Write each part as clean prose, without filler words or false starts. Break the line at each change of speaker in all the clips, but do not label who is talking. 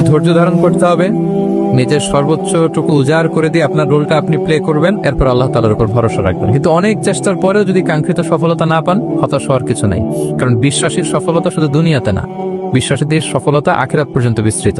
ধৈর্য ধারণ করতে হবে, নিজের সর্বোচ্চটুকু উজাড় করে দিয়ে আপনার রোলটা আপনি প্লে করবেন, এরপর আল্লাহ তাআলার উপর ভরসা রাখবেন। কিন্তু অনেক চেষ্টার পরেও যদি কাঙ্ক্ষিত সফলতা না পান, হতাশ হওয়ার কিছু নাই। কারণ বিশ্বাসীর সফলতা শুধু দুনিয়াতে না, বিশ্বাসীদের সফলতা আখিরাত পর্যন্ত বিস্তৃত।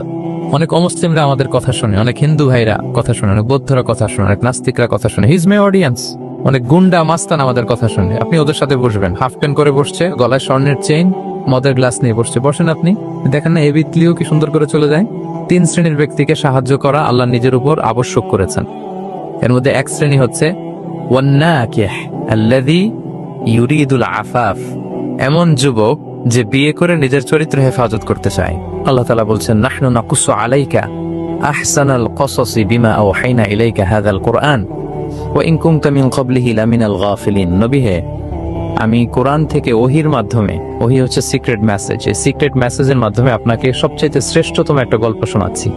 অনেক অমুসলিমরা আমাদের কথা শুনে, অনেক হিন্দু ভাইরা কথা শুনে, অনেক বৌদ্ধরা কথা শুনে, অনেক নাস্তিকরা কথা শুনে। হিজ মাই অডিয়েন্স। অনেক গুন্ডা মাস্তান আমাদের কথা শুনে। আপনি ওদের সাথে বসবেন, হাফ প্যান্ট করে বসছে, গলায় স্বর্ণের চেইন, মদের গ্লাস নিয়ে বসছে, বসেন আপনি, দেখেন না এবিটলিও কি সুন্দর করে চলে যায়। 3 শ্রেণীর ব্যক্তিকে সাহায্য করা আল্লাহ নিজের উপর আবশ্যক করেছেন। এর মধ্যে এক শ্রেণী হচ্ছে ওয়ান্নাকিহ আল্লাযী ইউরিদুল আফাফ, এমন যুবক যে বিয়ে করে নিজের চরিত্র হেফাজত করতে চায়। আল্লাহ তাআলা বলছেন, নাহনু নাকুসু আলাইকা আহসানাল কসসি বিমা আওহাইনা ইলাইকা হাযাল কুরআন ওয়া ইন কুনতা মিন ক্বাবলিহি লামিনাল গাফিলিন। নবী হে, আমি কোরআন থেকে ওহির মাধ্যমে, ওহি হচ্ছে সিক্রেট মেসেজ, এই সিক্রেট মেসেজের মাধ্যমে আপনাকে সবচাইতে শ্রেষ্ঠতম একটা গল্প শোনাচ্ছি।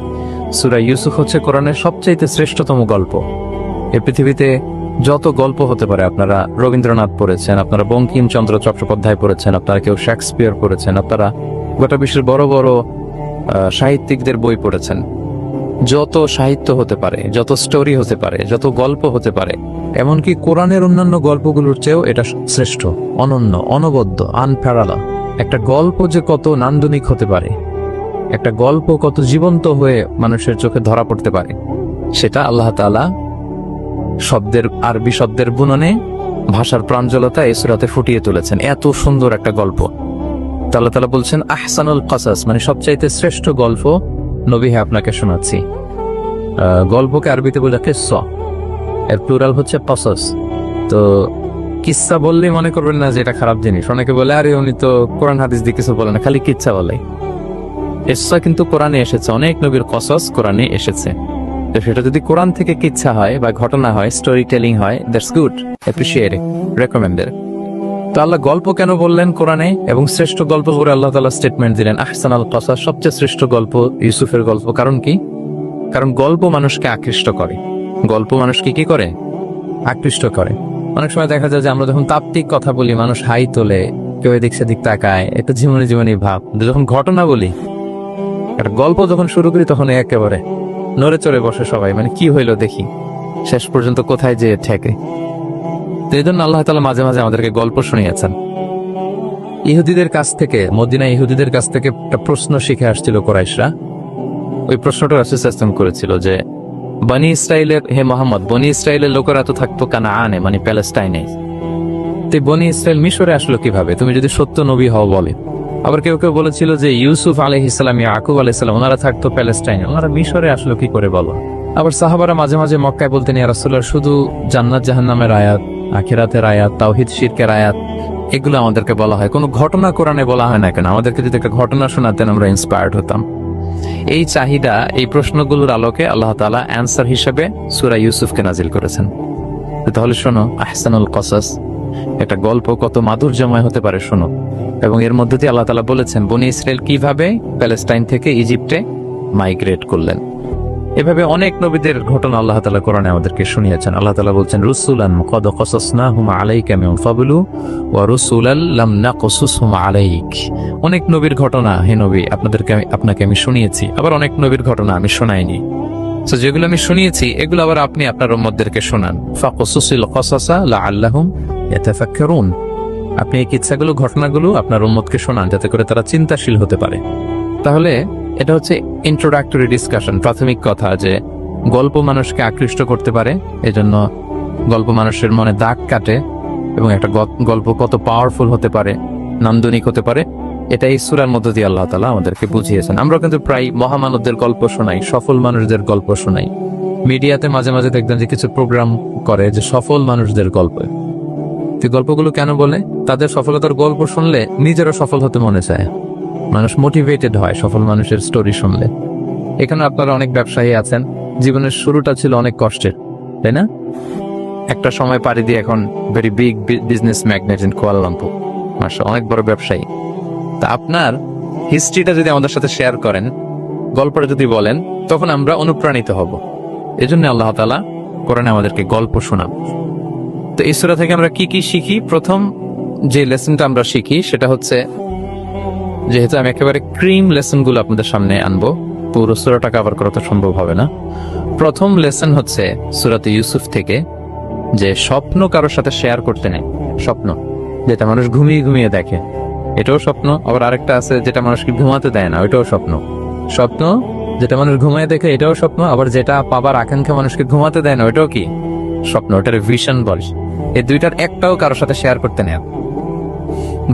সূরা ইউসুফ হচ্ছে কোরআনের সবচাইতে শ্রেষ্ঠতম গল্প। এই পৃথিবীতে যত গল্প হতে পারে, আপনারা রবীন্দ্রনাথ পড়েছেন, আপনারা বঙ্কিমচন্দ্র চট্টোপাধ্যায় পড়েছেন, আপনারা কেউ শেক্সপিয়ার পড়েছেন, আপনারা গোটা বিশ্বের বড় বড় সাহিত্যিকদের বই পড়েছেন। যত সাহিত্য হতে পারে, যত স্টোরি হতে পারে, যত গল্প হতে পারে, এমনকি কোরআনের অন্যান্য গল্পগুলোর চেয়েও এটা শ্রেষ্ঠ, অনন্য, অনবদ্য, আনপ্যারালাল। একটা গল্প যে কত নান্দনিক হতে পারে, একটা গল্প কত জীবন্ত হয়ে মানুষের চোখে ধরা পড়তে পারে, সেটা আল্লাহ তাআলা শব্দের, আরবি শব্দের বুননে, ভাষার প্রাঞ্জলতা এই সূরাতে ফুটিয়ে তুলেছেন। এত সুন্দর একটা গল্প। আল্লাহ তাআলা বলছেন আহসানুল কসাস, মানে সবচাইতে শ্রেষ্ঠ গল্প নবী হে আপনাকে শোনাচ্ছি। গল্পকে আরবিতে বলে কিসসা, এর প্লুরাল হচ্ছে কসস। তো কিসসা বললেই মনে করবেন না যে এটা খারাপ জিনিস। অনেকে বলে আরে উনি তো কোরআন হাদিস দিয়ে কিছু বলে না, খালি কিচ্ছা বলে। কিসসা কিন্তু কোরআনে এসেছে, অনেক নবীর কসস কোরআনে এসেছে। তো সেটা যদি কোরআন থেকে কিচ্ছা হয় বা ঘটনা হয়, স্টোরি টেলিং হয়, দ্যাটস গুড, অ্যাপ্রিশিয়েটেড, রেকমেন্ডেড। তো আল্লাহ গল্প কেন বললেন কোরআনে, এবং শ্রেষ্ঠ গল্প করে আল্লাহ তাআলা স্টেটমেন্ট দিলেন আহসানাল কসাস, সবচেয়ে শ্রেষ্ঠ গল্প ইউসুফের গল্প। কারণ কি? কারণ গল্প মানুষকে আকৃষ্ট করে। গল্প মানুষকে কি করে? আকৃষ্ট করে। অনেক সময় দেখা যায় যে আমরা যখন তাত্ত্বিক কথা বলি, মানুষ হাই তোলে, কেউ এদিক সেদিক তাকায়, একটা জীবনী জীবনী ভাব। যখন ঘটনা বলি, একটা গল্প যখন শুরু করি, তখন একেবারে নড়ে চড়ে বসে সবাই, মানে কি হইলো দেখি, শেষ পর্যন্ত কোথায় যেয়ে ঠেকে। তো এই জন্য আল্লাহ তাআলা মাঝে মাঝে আমাদেরকে গল্প শুনিয়েছেন। ইহুদিদের কাছ থেকে, মদিনা ইহুদিদের কাছ থেকে একটা প্রশ্ন শিখে আসছিল কুরাইশরা। ওই প্রশ্নটা রাসূল সাল্লাল্লাহু আলাইহি ওয়াসাল্লাম করেছিল যে, বনি ইসরাইলের, হে মুহাম্মদ, বনি ইসরাইলের লোকেরা তো থাকতো কানাআনে, মানে প্যালেস্টাইনে, তো বনি ইসরাইল মিশরে আসলো কিভাবে? তুমি যদি সত্য নবী হও বলে। আবার কেউ কেউ বলেছিল যে ইউসুফ আলাইহিস সালাম, ইয়াকুব আলাইহিস সালাম, ওনারা থাকতো প্যালেস্টাইনে, ওনারা মিশরে আসলো কি করে বলো? আবার সাহাবারা মাঝে মাঝে মক্কায় বলতেন, ইয়া রাসূলুল্লাহ, শুধু জান্নাত জাহান্নামের আয়াত, আখিরাতের আয়াত, তাওহীদ শিরকের আয়াত, এগুলো আমাদেরকে বলা হয়, কোনো ঘটনা কোরআনে বলা হয় না কেন? আমাদেরকে যদি একটা ঘটনা শোনাতেন, আমরা ইন্সপায়ার্ড হতাম। এই চাহিদা, এই প্রশ্নগুলোর আলোকে আল্লাহ তাআলা অ্যানসার হিসেবে সূরা ইউসুফকে নাজিল করেছেন। তাহলে শোনো, আহসানুল কসাস, একটা গল্প কত মাধুর্যময় হতে পারে শোনো। এবং এর মধ্যে দিয়ে আল্লাহ তাআলা বলেছেন বনি ইসরাইল কিভাবে প্যালেস্টাইন থেকে ইজিপ্টে মাইগ্রেট করলেন। এভাবে অনেক নবীদের ঘটনা আল্লাহ তাআলা কোরআনে আমাদেরকে শুনিয়েছেন। আল্লাহ তাআলা বলছেন, রুসুলান কদ কসাসনাহুম আলাইকা মিন ফাবলু ওয়া রুসুলাল লাম নাকসুসহুম আলাইক। অনেক নবীর ঘটনা হে নবী আপনাকে আমি শুনিয়েছি, আবার অনেক নবীর ঘটনা আমি শোনাইনি। তো যেগুলো আমি শুনিয়েছি, এগুলো আবার আপনি আপনার উম্মতদেরকে শোনান। ফাকসুসিল কসাসা লাআল্লাহুম ইয়াতাফাক্কারুন। আপনি এই কিচ্ছাগুলো, ঘটনাগুলো আপনার উম্মতকে শোনান, যাতে করে তারা চিন্তাশীল হতে পারে। তাহলে এটা হচ্ছে ইন্ট্রোডাক্টরি ডিসকাশন, প্রাথমিক কথা, যে গল্প মানুষকে আকৃষ্ট করতে পারে, এজন্য গল্প মানুষের মনে দাগ কাটে, এবং একটা গল্প কত পাওয়ারফুল হতে পারে, নান্দনিক হতে পারে, এটা এই সূরার মধ্য দিয়ে আল্লাহ তাআলা আমাদেরকে বুঝিয়েছেন। আমরা কিন্তু প্রায় মহামানবদের গল্প শোনাই, সফল মানুষদের গল্প শোনাই। মিডিয়াতে মাঝে মাঝে দেখবেন যে কিছু প্রোগ্রাম করে যে সফল মানুষদের গল্প। এই গল্পগুলো কেন বলে? তাদের সফলতার গল্প শুনলে নিজেরও সফল হতে মনে চায়, মানুষ মোটিভেটেড হয় সফল মানুষের স্টোরি শুনলে। এখানে আপনারা অনেক ব্যবসায়ী আছেন, জীবনের শুরুটা ছিল অনেক কষ্টের, তাই না? একটা সময় পাড়ি দিয়ে এখন very big business magnate in Kuala Lumpur, মাশাআল্লাহ, অনেক বড় ব্যবসায়ী। তা আপনার হিস্ট্রিটা যদি আমাদের সাথে শেয়ার করেন, গল্পটা যদি বলেন, তখন আমরা অনুপ্রাণিত হব। এজন্য আল্লাহ তাআলা কোরআনে আমাদেরকে গল্প শোনান। তো এই সূরা থেকে আমরা কি কি শিখি? প্রথম যে লেসনটা আমরা শিখি সেটা হচ্ছে, যেহেতু আমি একেবারে ক্রিম লেসন গুলো আপনাদের সামনে আনবো, পুরো সূরাটা কভার করা তো সম্ভব হবে না। প্রথম লেসন হচ্ছে সূরাতে ইউসুফ থেকে যে স্বপ্ন কারোর সাথে শেয়ার করতে নেই। স্বপ্ন যেটা মানুষ ঘুমিয়ে ঘুমিয়ে দেখে, এটাও স্বপ্ন। আবার আরেকটা আছে যেটা মানুষকে ঘুমাতে দেয় না, ওইটাও স্বপ্ন। স্বপ্ন যেটা মানুষ ঘুমিয়ে দেখে, এটাও স্বপ্ন। আবার যেটা পাবার আকাঙ্ক্ষা মানুষকে ঘুমাতে দেয় না, ওইটাও কি স্বপ্ন। ওটার ভিশন বলে। এই দুইটার একটাও কারোর সাথে শেয়ার করতে নেই।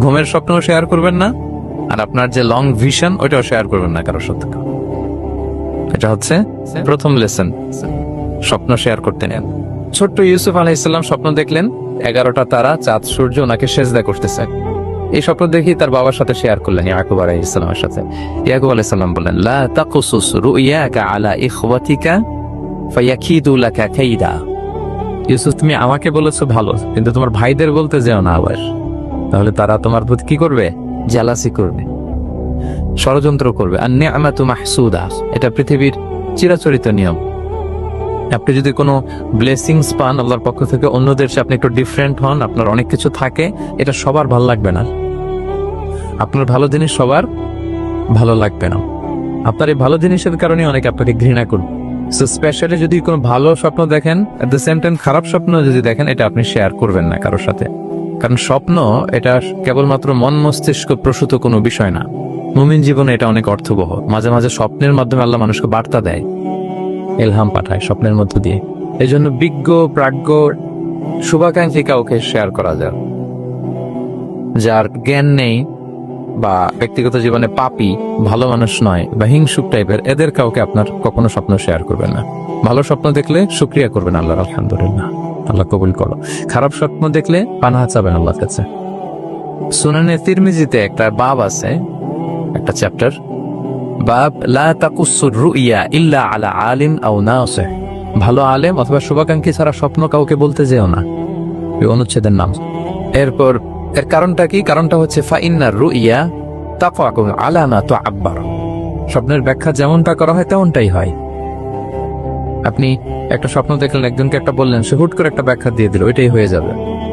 ঘুমের স্বপ্নও শেয়ার করবেন না, আর আপনার যে লং ভিশন ওইটাও শেয়ার করবেন না কারোর সাথে। এটা হচ্ছে প্রথম লেসন, স্বপ্ন শেয়ার করতে নেন। ছোট্ট ইউসুফ আলাইহিসসালাম স্বপ্ন দেখলেন 11টা তারা, চাঁদ, সূর্য ওনাকে সেজদা করতেছে। এই স্বপ্ন দেখি তার বাবার সাথে শেয়ার করলেন, ইয়াকুব আলাইহিসসালামের সাথে। ইয়াকুব আলাইহিসসালাম বললেন, লা তাকুসুস রুইয়াকা আলা ইখওয়াতিকা ফায়াকিদু লাকা কাইদা। ইউসুফ, তুমি আমাকে বলেছো ভালো, কিন্তু তোমার ভাইদের বলতে যেও না আবার, তাহলে তারা তোমার প্রতি কি করবে? জেলাসি করবে, ষড়যন্ত্র করবে। আর নি'মাতু মাহসুদা, এটা পৃথিবীর চিরাচরিত নিয়ম। আপনি যদি কোনো ব্লেসিংস পান আল্লাহর পক্ষ থেকে, অন্যদের চেয়ে আপনি একটু ডিফারেন্ট হন, আপনার অনেক কিছু থাকে, এটা সবার ভালো লাগবে না। আপনার ভালো জিনিস সবার ভালো লাগবে না। আপনার এই ভালো জিনিসের কারণে অনেকে আপনাকে ঘৃণা করবে। সো স্পেশালি যদি কোনো ভালো স্বপ্ন দেখেন, এট দ্য সেম টাইম খারাপ স্বপ্ন যদি দেখেন, এটা আপনি শেয়ার করবেন না কারোর সাথে। কারণ স্বপ্ন এটা কেবলমাত্র মন মস্তিষ্ক প্রসূত কোনো বিষয় না। মুমিন জীবনে এটা অনেক অর্থবহ। মাঝে মাঝে স্বপ্নের মাধ্যমে আল্লাহ মানুষকে বার্তা দেয়, এলহাম পাঠায় স্বপ্নের মধ্য দিয়ে। এই জন্য বিজ্ঞ, প্রাজ্ঞ, শুভাকাঙ্ক্ষী কাউকে শেয়ার করা যায়। যার জ্ঞান নেই বা ব্যক্তিগত জীবনে পাপী, ভালো মানুষ নয় বা হিংসুক টাইপের, এদের কাউকে আপনার কখনো স্বপ্ন শেয়ার করবেন না। ভালো স্বপ্ন দেখলে শুকরিয়া করবেন আল্লাহর, আলহামদুলিল্লাহ, আল্লাহ কবুল করো। খারাপ স্বপ্ন দেখলে পানাহা চাবেন আল্লাহর কাছে। সুনানে তিরমিজিতে একটা বাব আছে, একটা চ্যাপ্টার, বাব লা তাকুসুর রুইয়া ইল্লা আলা আলিম আও নাসিহ। ভালো আলেম অথবা শুভাকাঙ্ক্ষী ছাড়া স্বপ্ন কাউকে বলতে যেও না, এই অনুচ্ছেদের নাম। এরপর এর কারণটা কি? কারণটা হচ্ছে ফাইন্নার রুইয়া তাফাকু আলা মা তুআব্বার। স্বপ্নের ব্যাখ্যা যেমনটা করা হয় তেমনটাই হয়। আপনি একটা স্বপ্ন দেখলেন, একজনকে একটা বললেন, সে হুট করে একটা ব্যাখ্যা দিয়ে দিল, ওইটাই হয়ে যাবে।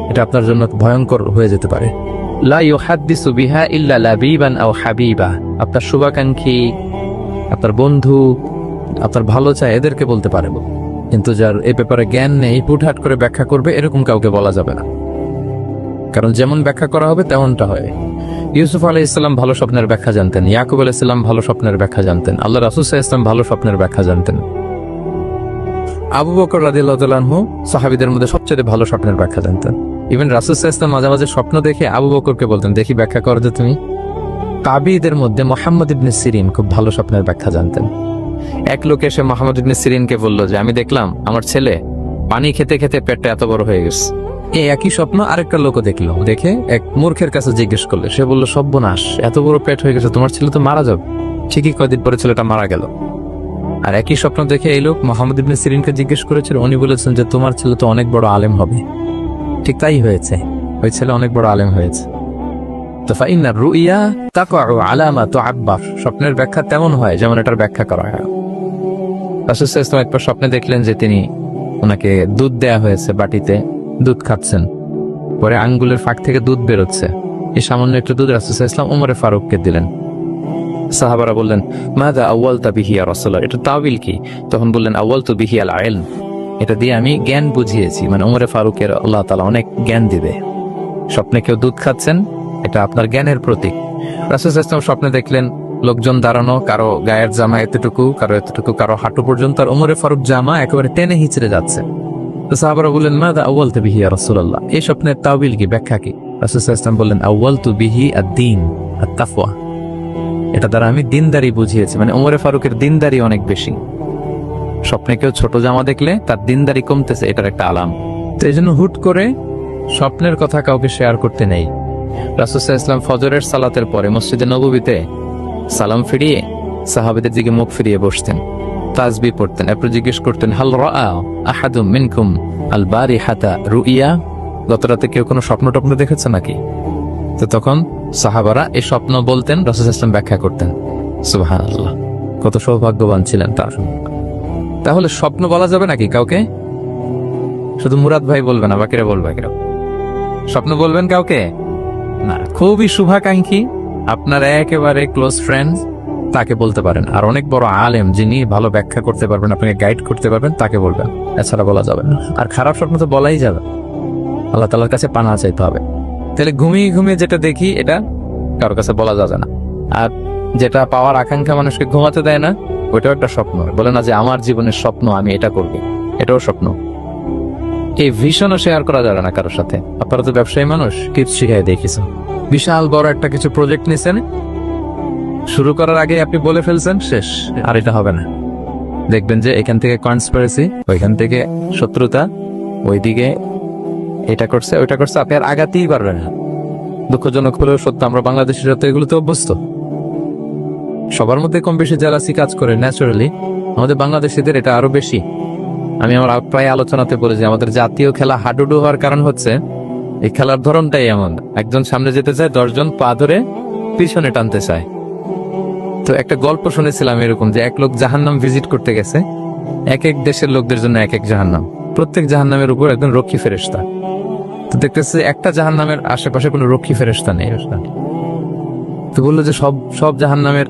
এটা আপনার জন্য ভয়ঙ্কর হয়ে যেতে পারে। লা ইউহাদ্দিসু বিহা ইল্লা লাবিবান আও হাবিবা। আপনার শুভাকাঙ্ক্ষী, আপনার বন্ধু, আপনার ভালো চায়, এদেরকে বলতে পারে, কিন্তু যার এ ব্যাপারে জ্ঞান নেই, হুটহাট করে ব্যাখ্যা করবে, এরকম কাউকে বলা যাবে না। কারণ যেমন ব্যাখ্যা করা হবে তেমনটা হয়। ইউসুফ আলাইহিস সালাম ভালো স্বপ্নের ব্যাখ্যা জানতেন, ইয়াকুব আলাইহিস সালাম ভালো স্বপ্নের ব্যাখ্যা জানতেন, আল্লাহ রাসূল সাল্লাল্লাহু আলাইহি ওয়াসাল্লাম ভালো স্বপ্নের ব্যাখ্যা জানতেন। আবু বকর রাদিয়াল্লাহু তাআলা আনহু সাহাবীদের মধ্যে সবচেয়ে ভালো স্বপ্নের ব্যাখ্যা জানতেন। ইভেন রাসূল সাল্লাল্লাহু আলাইহি ওয়াসাল্লাম মাঝে মাঝে স্বপ্ন দেখে আবু বকরকে বলতেন, দেখি ব্যাখ্যা করো যে তুমি। তাবিঈদের মধ্যে মুহাম্মদ ইবনে সিরিন খুব ভালো স্বপ্নের ব্যাখ্যা জানতেন। এক লোক এসে মুহাম্মদ ইবনে সিরিনকে বলল যে, আমি দেখলাম আমার ছেলে পানি খেতে খেতে পেটটা এত বড় হয়ে গেছে। এই একই স্বপ্ন আরেকটা লোকও দেখলো, দেখে এক মূর্খের কাছে জিজ্ঞেস করলে, সে বলল, সর্বনাশ, এত বড় পেট হয়ে গেছে, তোমার ছেলে তো মারা যাবে। ঠিকই কয়েকদিন পরে ছেলেটা মারা গেল। আর একই স্বপ্ন দেখে এই লোক মুহাম্মদ ইবনে সিরিনকে জিজ্ঞেস করেছিল, উনি বলেছেন যে তোমার ছেলে তো অনেক বড় আলেম হবে। ঠিক তাই হয়েছে, ওই ছেলে অনেক বড় আলেম হয়েছে। তো ফাইন্নার রুইয়া তাকউ আলা মা তুআব্বার। স্বপ্নের ব্যাখ্যা তেমন হয় যেমন এটার ব্যাখ্যা করা হয়। রাসূল সাল্লাল্লাহু আলাইহি ওয়াসাল্লাম একবার স্বপ্নে দেখলেন যে তিনি, ওনাকে দুধ দেয়া হয়েছে, বাটিতে দুধ খাচ্ছেন, পরে আঙ্গুলের ফাঁক থেকে দুধ বেরোচ্ছে। এই সামান্য একটু দুধ রাসূল সাল্লাল্লাহু আলাইহি ওয়াসাল্লাম ওমরে ফারুককে দিলেন। সাহাবারা বললেন, মাযা আউয়ালতা বিহি ইয়া রাসূলুল্লাহ, এটা তাওয়িল কি? তখন বললেন, আউয়ালতু বিহি আল ইলম, এটা দিয়ে আমি জ্ঞান বুঝিয়েছি। মানে ওমরে ফারুকের আল্লাহ তাআলা অনেক জ্ঞান দিবে। স্বপ্নে কেউ দুধ খাচ্ছেন, এটা আপনার জ্ঞানের প্রতীক। রাসূল সাল্লাল্লাহু আলাইহি ওয়াসাল্লাম স্বপ্নে দেখলেন লোকজন দাঁড়ানো, কারো গায়ের জামা এতটুকু, কারো এতটুকু, কারো হাঁটু পর্যন্ত, আর ওমরে ফারুক জামা একেবারে টেনে হিচড়ে যাচ্ছে। তো সাহাবারা বললেন, মাযা আউয়ালতু বিহি ইয়া রাসূলুল্লাহ, এই স্বপ্নের তাওয়িল কি, ব্যাখ্যা কি? রাসূল সাল্লাল্লাহু আলাইহি ওয়াসাল্লাম বললেন, আউয়ালতু বিহি আদ-দীন আত-তাকওয়া, এটা দ্বারা আমি দিনদারি বুঝিয়েছি। মানে ওমরে ফারুকের দিনদারি অনেক বেশি। স্বপ্নে কেউ ছোট জামা দেখলে তার দিনদারি কমতেছে, এটার একটা আলাম। তো এই জন্য হুট করে স্বপ্নের কথা কাউকে শেয়ার করতে নেই। রাসূল সাল্লাল্লাহু আলাইহি ওয়াসাল্লাম ফজরের সালাতের পরে মসজিদে নববীতে সালাম ফিরিয়ে সাহাবীদের দিকে মুখ ফিরিয়ে বসতেন, তাসবিহ পড়তেন, এরপর জিজ্ঞেস করতেন, হাল রাআ আহাদুম মিনকুম আল বারিহাতা রুইয়া, গত রাতে কেউ কোনো স্বপ্ন টপ্ন দেখেছে নাকি? তো তখন সাহাবারা এই স্বপ্ন বলতেন, রাসূল সাল্লাল্লাহু আলাইহি ওয়াসাল্লাম ব্যাখ্যা করতেন। সুবহানাল্লাহ, কত সৌভাগ্যবান ছিলেন তার। তাহলে স্বপ্ন বলা যাবে নাকি কাউকে? শুধু মুরাদ ভাই বলবে না, বাকিরা বলবে? স্বপ্ন বলবেন কাউকে না। খুবই শুভাকাঙ্ক্ষী, আপনার একেবারে ক্লোজ ফ্রেন্ড, তাকে বলতে পারেন। আর অনেক বড় আলেম যিনি ভালো ব্যাখ্যা করতে পারবেন, আপনাকে গাইড করতে পারবেন, তাকে বলবেন। এছাড়া বলা যাবে না। আর খারাপ স্বপ্ন তো বলাই যাবে, আল্লাহ তাআলার কাছে পানাহ চাইতে হবে। তাহলে ঘুমিয়ে ঘুমিয়ে যেটা দেখি এটা কারোর কাছে বলা যাবে না। আর যেটা পাওয়ার আকাঙ্ক্ষা মানুষকে ঘুমাতে দেয় না, ওইটাও একটা স্বপ্ন। বলে না যে আমার জীবনের স্বপ্ন আমি এটা করব, এটাও স্বপ্ন। এই ভিশনও শেয়ার করা যাবে না কারোর সাথে। আপনারা তো ব্যবসায়ী মানুষ, টিপস শিখাই দেখিস। বিশাল বড় একটা কিছু প্রজেক্ট নিছেন, শুরু করার আগে আপনি বলে ফেলছেন শেষ, আর এটা হবে না। দেখবেন যে এখান থেকে কনস্পিরেসি, ওইখান থেকে শত্রুতা, ওইদিকে এটা করছে ওইটা করছে, আপনি আর আগাতেই পারবেন না। দুঃখজনক হলেও সত্য, আমরা বাংলাদেশের তো এগুলোতে অভ্যস্ত। সবার মধ্যে কম বেশি জেলাসি কাজ করে ন্যাচারালি, আমাদের বাংলাদেশিদের এটা আরো বেশি। আমি আমার প্রায় আলোচনাতে বলেছি, আমাদের জাতীয় খেলা হাডুডু হওয়ার কারণ হচ্ছে এই খেলার ধরনটাই এমন। একজন সামনে যেতে চায়, 10 জন পা ধরে পিছনে টানতে চায়। তো একটা গল্প শুনেছিলাম এরকম, যে এক লোক জাহান্নাম ভিজিট করতে গেছে। এক এক দেশের লোকদের জন্য এক এক জাহান্নাম, প্রত্যেক জাহান্নামের উপর একজন রক্ষী ফেরেশতা। তো দেখতেছে একটা জাহান্নামের আশেপাশে কোনো রক্ষী ফেরেশতা নেই। তো বললো যে সব জাহান্নামের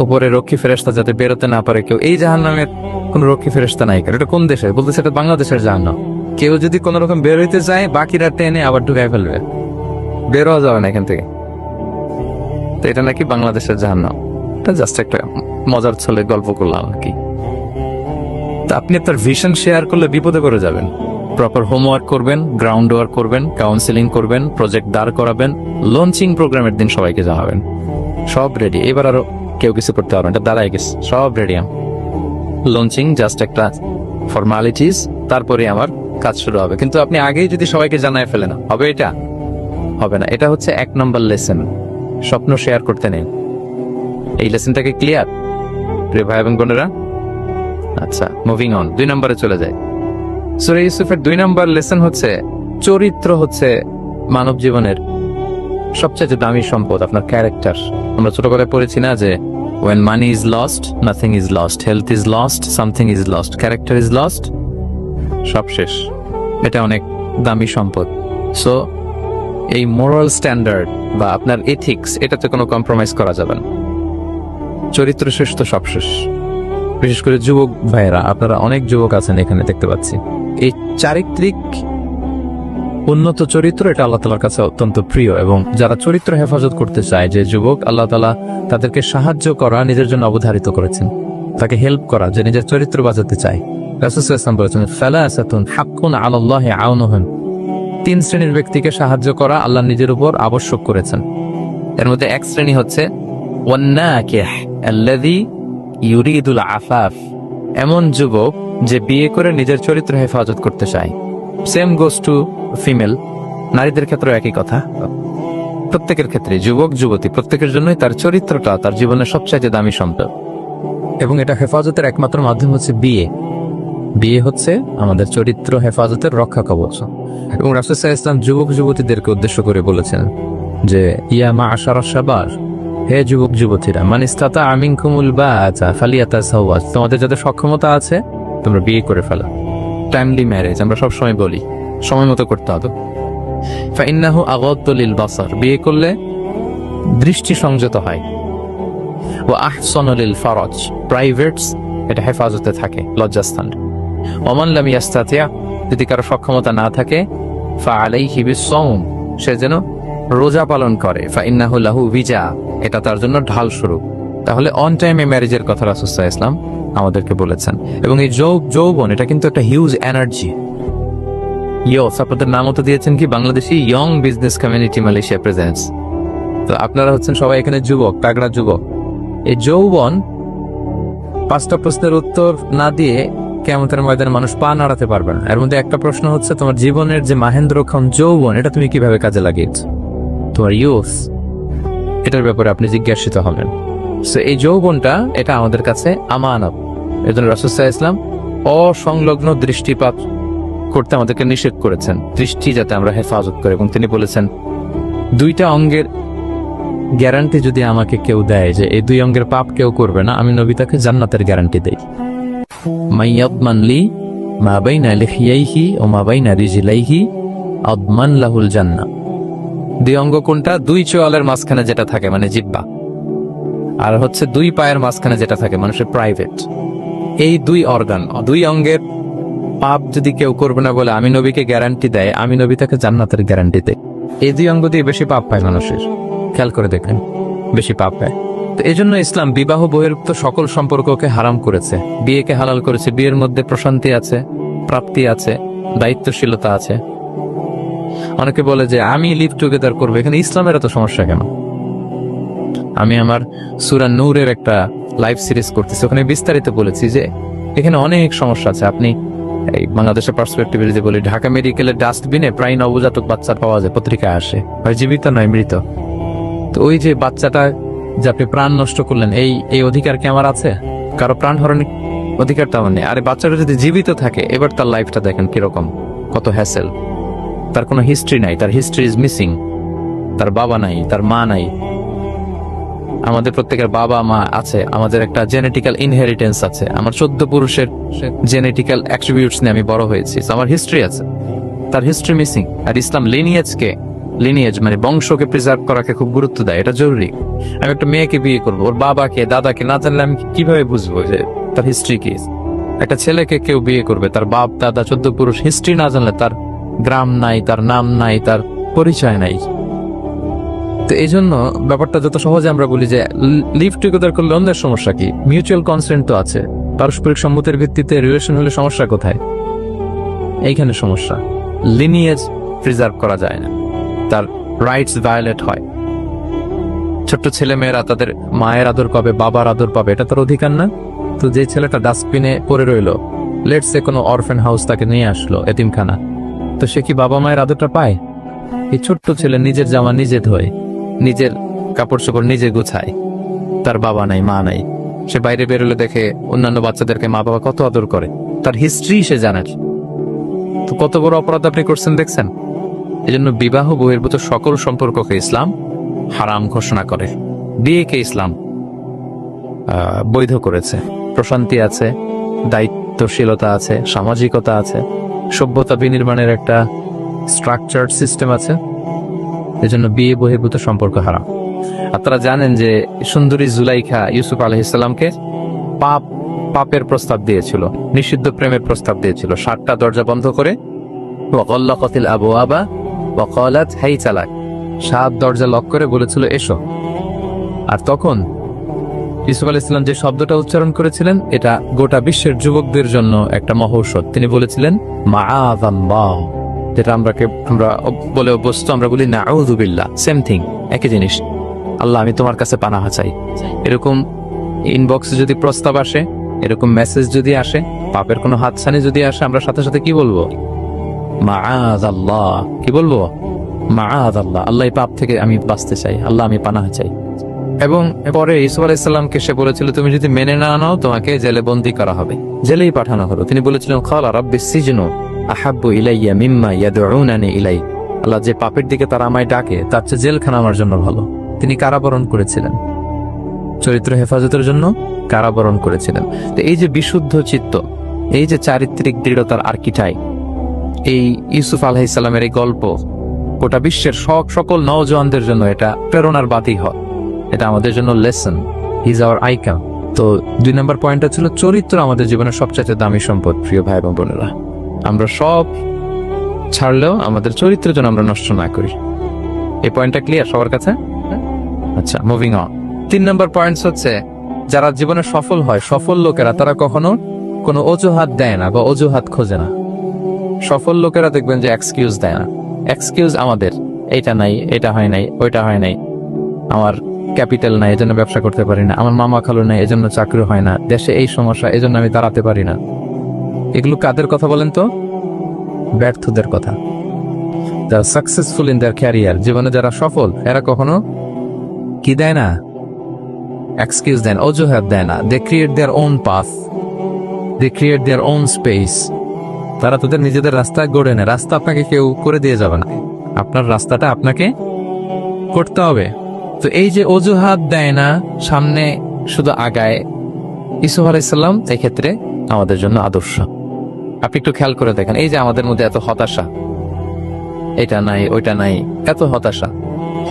উপরে রক্ষী ফেরেশতা যাতে বেরোতে না পারে কেউ, এই জাহান্নামের কোনো রক্ষী ফেরেশতা নাই। এটা কোন দেশে? বলতেছে এটা বাংলাদেশের জাহান্নাম। কেউ যদি কোন রকম বের হইতে যায়, বাকিরা টেনে আবার ঢুকাই ফেলবে, বের হওয়া যাবে না এখান থেকে। তো এটা নাকি বাংলাদেশের জাহান্নাম। এটা জাস্ট একটা মজার ছলে গল্প করলাম নাকি। তা আপনি আপনার ভিশন শেয়ার করলে বিপদে পড়ে যাবেন। প্রপার হোমওয়ার্ক করবেন, গ্রাউন্ড ওয়ার্ক করবেন, কাউন্সিলিং করবেন, প্রজেক্ট দাঁড় করাবেন, লঞ্চিং প্রোগ্রামের দিন সবাইকে জানাবেন। সব রেডি, এবার আরো কেউ কিছু করতে পারবেন, এটা দাঁড়ায় গেছে, সব রেডি। লঞ্চিং জাস্ট একটা ফর্মালিটিস, তারপরে আমার কাজ শুরু হবে। কিন্তু আপনি আগেই যদি সবাইকে জানায় ফেলেন, হবে? এটা হবে না। এটা হচ্ছে 1 নম্বর লেসন, স্বপ্ন শেয়ার করতে নেই। এই লেসনটাকে ক্লিয়ার রে ভাই এবং বোনেরা? আচ্ছা, মুভিং অন, 2 নম্বরে চলে যায়। সূরা ইউসুফের 2 নম্বর লেসন হচ্ছে চরিত্র হচ্ছে মানব জীবনের সবচেয়ে দামি সম্পদ, আপনার ক্যারেক্টার। আমরা ছোটবেলায় পড়েছি না যে when money is lost, nothing is lost, health is lost, something is lost, character is lost, সব শেষ। এটা অনেক দামি সম্পদ। সো এই মোরাল স্ট্যান্ডার্ড বা আপনার এথিক্স, এটাতে কোনো কম্প্রোমাইজ করা যাবে না। চরিত্র শেষ তো সব শেষ। বিশেষ করে যুবক ভাইয়েরা, আপনারা অনেক যুবক আছেন এখানে দেখতে পাচ্ছি। এই চারিত্রিক উন্নত চরিত্র, এটা আল্লাহ তাআলার কাছে অত্যন্ত প্রিয়। এবং যারা চরিত্র হেফাজত করতে চায়, যে যুবক, আল্লাহ তাআলা তাদেরকে সাহায্য করা নিজের জন্য অবধারিত করেছেন, তাকে হেল্প করা, যে নিজের চরিত্র বাঁচাতে চায়। রাসূল সাল্লাল্লাহু আলাইহি ওয়াসাল্লাম বলেছেন, সালাসাতুন হাক্কুন আলাল্লাহি আউনুহুম, 3 শ্রেণীর ব্যক্তিকে সাহায্য করা আল্লাহ নিজের উপর আবশ্যক করেছেন। এর মধ্যে এক শ্রেণী হচ্ছে ওয়ান্নাকিহ আল্লাযী ইউরিদুল আফাফ, এমন যুবক যে বিয়ে করে নিজের চরিত্র হেফাজত করতে চায়। সেম গোস টু ফিমেল, নারীদের ক্ষেত্রে একই কথা। প্রত্যেকের ক্ষেত্রে, যুবক যুবতী প্রত্যেকের জন্যই তার চরিত্রটা তার জীবনের সবচেয়ে দামি সম্পদ। এবং এটা হেফাজতের একমাত্র মাধ্যম হচ্ছে বিয়ে। বিয়ে হচ্ছে আমাদের চরিত্র হেফাজতের রক্ষা কবচ। এবং রাসূল সাল্লাল্লাহু আলাইহি ওয়াসাল্লাম যুবক যুবতীদেরকে উদ্দেশ্য করে বলেছেন যে ইয়া মা'আশারাশ শাবাব, হে যুবক যুবতীরা, মান ইসতাতা মিনকুমুল বাআতা ফালিয়াতাযাওয়াজ, তোমাদের যাদের সক্ষমতা আছে তোমরা বিয়ে করে ফেলো। টাইমলি ম্যারেজ আমরা সব সময় বলি, সময় মতো করতে হবে। ফাইন্নাহু আগাদ্দু লিল বাসার, বিয়ে করলে দৃষ্টি সংযত হয়। ওয়া আহসানু লিল ফারাজ, প্রাইভেটস এটা হেফাজতে থাকে, লজ্জাস্থান। ওমান লাম ইয়াস্তাতি, যদি কারো সক্ষমতা না থাকে, ফাআলাইহি বিসসাওম, সে যেন রোজা পালন করে। ফাইন্নাহু লাহু বিজা, এটা তার জন্য ঢাল স্বরূপ। তাহলে অন টাইমে ম্যারেজের কথা রাসূল সাল্লাল্লাহু আলাইহি ওয়াসাল্লাম আমাদেরকে বলেছেন। এবং এই যৌবন এটা কিন্তু একটা হিউজ এনার্জি। আপনাদের নামও তো দিয়েছেন কি, Bangladeshi young business community Malaysia presents. তো আপনারা হচ্ছেন সবাই এখানে যুবক, তাগড়া যুবক। এই যৌবন 5টা প্রশ্নের উত্তর না দিয়ে কিয়ামতের ময়দানে মানুষ পা নাড়াতে পারবে না। এর মধ্যে একটা প্রশ্ন হচ্ছে, তোমার জীবনের যে মাহেন্দ্রক্ষণ যৌবন, এটা তুমি কিভাবে কাজে লাগিয়েছ, তোমার ইউথ, এটার ব্যাপারে আপনি জিজ্ঞাসিত হবেন। সো এই যৌবনটা এটা আমাদের কাছে আমানত। এর জন্য রাসূল সাল্লাল্লাহু আলাইহি ওয়াসাল্লাম অসংলগ্ন দৃষ্টিপাত করতে আমাদেরকে নিষেধ করেছেন, দৃষ্টি যাতে আমরা হেফাজত করি। এবং তিনি বলেছেন, 2টা অঙ্গের গ্যারান্টি যদি আমাকে কেউ দেয় যে এই 2 অঙ্গের পাপ কেউ করবে না, আমি নবী তাকে জান্নাতের গ্যারান্টি দেই। মাইয়াদমান লি মা বাইনা লিহিয়াইহি ওয়া মা বাইনা রিজলাইহি আদমান লাহুল জান্নাহ। 2 অঙ্গ কোনটা? 2 চোয়ালের মাঝখানে যেটা থাকে, মানে জিহ্বা। আর হচ্ছে দুই পায়ের মাঝখানে যেটা থাকে মানুষের প্রাইভেট, এই দুই অর্গান, দুই অঙ্গের পাপ যদি কেউ করবে না বলে আমি নবীকে গ্যারান্টি দেয়, আমি নবী তাকে জান্নাতের গ্যারান্টি দেয়। এই দুই অঙ্গ দিয়ে বেশি পাপ পায় মানুষের, খেয়াল করে দেখেন, বেশি পাপ পায়। তো এই জন্য ইসলাম বিবাহ বহির্ভূত সকল সম্পর্ককে হারাম করেছে, বিয়েকে হালাল করেছে। বিয়ের মধ্যে প্রশান্তি আছে, প্রাপ্তি আছে, দায়িত্বশীলতা আছে। অনেকে বলে যে আমি লিভ টুগেদার করবো, এখানে ইসলামের এত সমস্যা কেন? আমি আমার সূরা নূরের একটা লাইভ সিরিজ করতেছি, ওখানে বিস্তারিত বলেছি যে এখানে অনেক সমস্যা আছে। আপনি এই বাংলাদেশের পার্সপেক্টিভে যদি বলি, ঢাকা মেডিকেলের ডাস্টবিনে প্রায় নবজাতক বাচ্চা পাওয়া যায়, পত্রিকায় আসে, হয় জীবিত নয় মৃত। তো ওই যে বাচ্চাটা যে আপনি প্রাণ নষ্ট করলেন, এই অধিকার কি আমার আছে? কারো প্রাণ হরণের অধিকার তো আমার নেই। আরে বাচ্চাটা যদি জীবিত থাকে, এবার তার লাইফটা দেখেন কিরকম, কত হ্যাসেল। তার কোনো হিস্ট্রি নাই, তার হিস্ট্রি ইজ মিসিং, তার বাবা নাই, তার মা নাই। আমাদের প্রত্যেকের বাবা মা আছে, আমাদের একটা জেনেটিক্যাল ইনহেরিটেন্স আছে। আমার 14 পুরুষের জেনেটিক্যাল অ্যাট্রিবিউটস নিয়ে আমি বড় হয়েছি, আমার হিস্ট্রি আছে, তার হিস্ট্রি মিসিং। আর ইসলাম লিনিয়েজ মানে বংশকে প্রিজার্ভ করাকে খুব গুরুত্ব দেয়, এটা জরুরি। আমি একটা মেয়েকে বিয়ে করবো, ওর বাবাকে দাদাকে না জানলে আমি কিভাবে বুঝবো যে তার হিস্ট্রি কি? একটা ছেলেকে কেউ বিয়ে করবে, তার বাপ দাদা 14 পুরুষ হিস্ট্রি না জানলে, তার গ্রাম নাই, তার নাম নাই, তার পরিচয় নাই। তো এই জন্য ব্যাপারটা যত সহজে আমরা বলি যে লিভ টুগেদার করলে অন্যের সমস্যা কি? মিউচুয়াল কনসেন্ট তো আছে, পারস্পরিক সম্মতির ভিত্তিতে রিলেশন হলে সমস্যা কোথায়? এইখানে সমস্যা। লিনিয়েজ প্রিজার্ভ করা যায় না, তার রাইটস ভায়োলেট হয়। ছোট্ট ছেলে মেয়েরা তাদের মায়ের আদর পাবে, বাবার আদর পাবে, এটা তার অধিকার না? তো যে ছেলেটা ডাস্টবিনে পড়ে রইলো, লেটস সে কোনো অরফেন হাউস তাকে নিয়ে আসলো, এতিমখানা, তো সে কি বাবা মায়ের আদরটা পায়? এই ছোট্ট ছেলে নিজের জামা নিজে ধোয়, নিজের কাপড় চোপড় নিজে গুছায়, তার বাবা নাই, মা নাই। সে বাইরে বেরোলে দেখে অন্যান্য বাচ্চাদেরকে মা বাবা কত আদর করে, তার হিস্ট্রি সে জানে। তো কত বড় অপরাধ আপনি করছেন দেখছেন? এই জন্য বিবাহ বহির্ভূত সকল সম্পর্ককে ইসলাম হারাম ঘোষণা করে, বিয়েকে ইসলাম বৈধ করেছে। প্রশান্তি আছে, দায়িত্বশীলতা আছে, সামাজিকতা আছে, সভ্যতা বিনির্মাণের একটা স্ট্রাকচার্ড সিস্টেম আছে। এজন্য বিয়ে বহির্ভূত সম্পর্ক হারাম। আপনারা জানেন যে সুন্দরী জুলাইখা ইউসুফ আলাইহিসসালামকে পাপের প্রস্তাব দিয়েছিল, নিষিদ্ধ প্রেমের প্রস্তাব দিয়েছিল। 7টা দরজা বন্ধ করে, ওয়াগাল্লাকাতিল আবওয়াবা ওয়া ক্বালাত হাইতা লাক, 7 দরজা লক করে বলেছিল এসো। আর তখন ইউসুফ আলাইহিস সালাম যে শব্দটা উচ্চারণ করেছিলেন, এটা গোটা বিশ্বের যুবকদের জন্য একটা মহৌষধ। তিনি বলেছিলেন মাআযাল্লাহ, যেটা আমরা বলে অভ্যস্ত, আমরা বলি নাউযু বিল্লাহ, সেম থিং, একই জিনিস। আল্লাহ আমি তোমার কাছে পানাহ চাই। এরকম ইনবক্সে যদি প্রস্তাব আসে, এরকম মেসেজ যদি আসে, পাপের কোনো হাতছানি যদি আসে, আমরা সাথে সাথে কি বলবো? মাআযাল্লাহ। কি বলবো? মাআযাল্লাহ, আল্লাহ এই পাপ থেকে আমি বাঁচতে চাই, আল্লাহ আমি পানাহ চাই। এবং পরে ইউসুফ আলাইহিস সালামকে সে বলেছিল তুমি যদি মেনে না নাও তোমাকে জেলে বন্দী করা হবে, জেলেই পাঠানো হলো। তিনি বলেছিলেন ক্বালা রাব্বিস সিজনু আহাব্বু ইলাইয়া মিম্মা ইয়াদউনানি ইলাই, আল্লাহ যে পাপের দিকে তারা আমায় ডাকে তার চেয়ে জেলখানা আমার জন্য ভালো। তিনি কারাবরণ করেছিলেন, চরিত্র হেফাজতের জন্য কারাবরণ করেছিলেন। তো এই যে বিশুদ্ধ চিত্ত, এই যে চারিত্রিক দৃঢ়তার আর্কিটাইপ, এই ইউসুফ আলাইহিস সালামের এই গল্প গোটা বিশ্বের সকল নওজওয়ানদের জন্য এটা প্রেরণার বাতি হয়। এটা আমাদের জন্য লেসন, ইজ আওয়ার আইকন। তো 2 নম্বর পয়েন্টটা ছিল চরিত্র আমাদের জীবনের সবচেয়ে দামি সম্পদ। প্রিয় ভাই এবং বোনেরা, আমরা সব ছাড়লেও আমাদের চরিত্র যেন আমরা নষ্ট না করি। এই পয়েন্টটা ক্লিয়ার সবার কাছে? আচ্ছা, মুভিং অন। 3 নম্বর পয়েন্টস হচ্ছে যারা জীবনে সফল হয়, সফল লোকেরা তারা কখনো কোনো অজুহাত দেয় না বা অজুহাত খোঁজে না। সফল লোকেরা দেখবেন যে এক্সকিউজ দেয় না। এক্সকিউজ আমাদের, এইটা নাই, এটা হয় নাই, ওইটা হয় নাই, আমার ক্যাপিটাল নাই এজন্য ব্যবসা করতে পারি না, আমার মামা খালু নাই এজন্য চাকরি হয় না, দেশে এই সমস্যা এজন্য আমি দাঁড়াতে পারি না। এগুলো কাদের কথা বলেন তো? ব্যর্থদের কথা। যারা সাকসেসফুল ইন দেয়ার ক্যারিয়ার, জীবনে যারা সফল, এরা কখনো কি দেয় না? এক্সকিউজ দেন, অজুহাত দেয় না। They create their own path, they create their own space. তারা তাদের নিজেদের রাস্তা গড়ে নেয়। রাস্তা আপনাকে কেউ করে দিয়ে যাবে না, আপনার রাস্তাটা আপনাকে করতে হবে। তো এই যে অজুহাত দেয় না, সামনে শুধু আগায়, ইউসুফ আলাইহিস সালাম এই ক্ষেত্রে আমাদের জন্য আদর্শ। আপনি একটু খেয়াল করে দেখেন, এই যে আমাদের মধ্যে এত হতাশা, এটা নাই ওইটা নাই, এত